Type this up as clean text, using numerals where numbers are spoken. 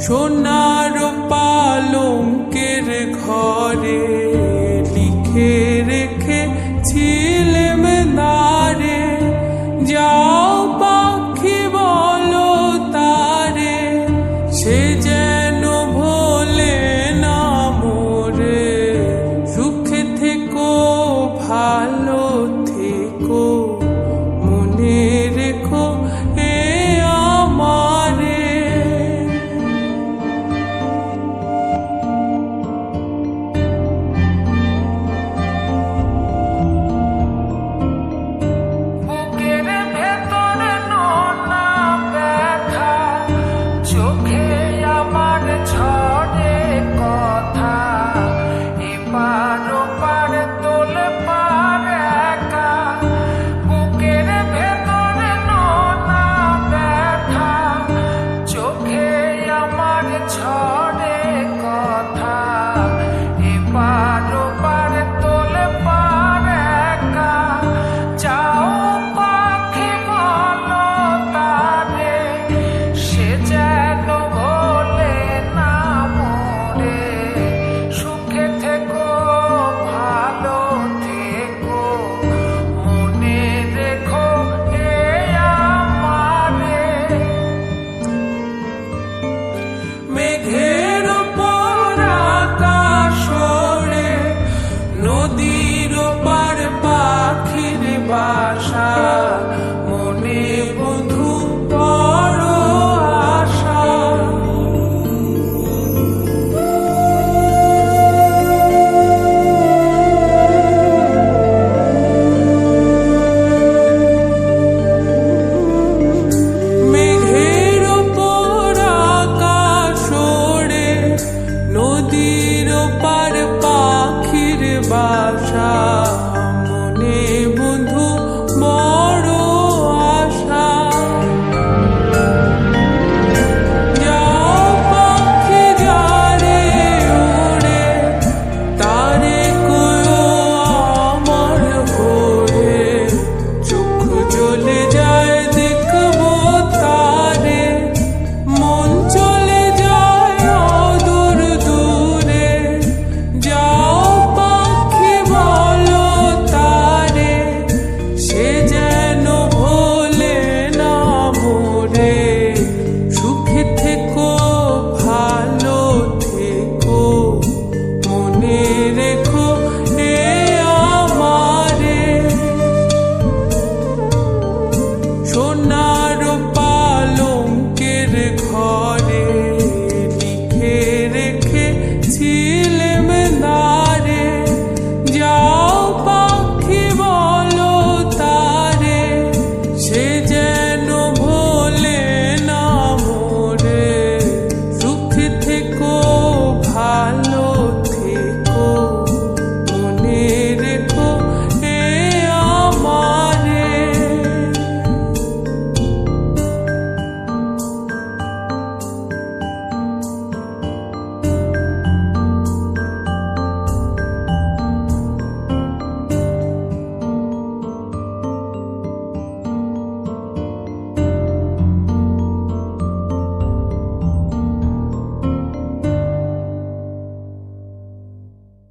সোনার পালঙ্কের ঘরে লিখে রেখেছিলেম দারে, যাও পাখি বলো তারে, সে যেন ভোলে না মোরে। সুখে থেকো ভালো থেকো, মনে রেখো এ আমারে। বুকের ভেতরে নোনা ব্যথা, চোখে আমার ঝরে কথা, এপার ওপার তোলে পার একা। বুকের ভেতরে নোনা ব্যথা, চোখে আমার ঝরে কথা, এপার ওপার তোলে পার একা। যাও পাখি বলো তারে, সে যেন ভোলে না মোরে। সুখে থেকো ভালো থেকো, মনে রেখো এ আমারে। মেঘের ওপর আকাশ ওড়ে, নদীর ওপার পাখির বাসা, মনে বন্ধু বড় আশা। মেঘের ওপর আকাশ ওড়ে, নদীর ওপার পাখির বাসা।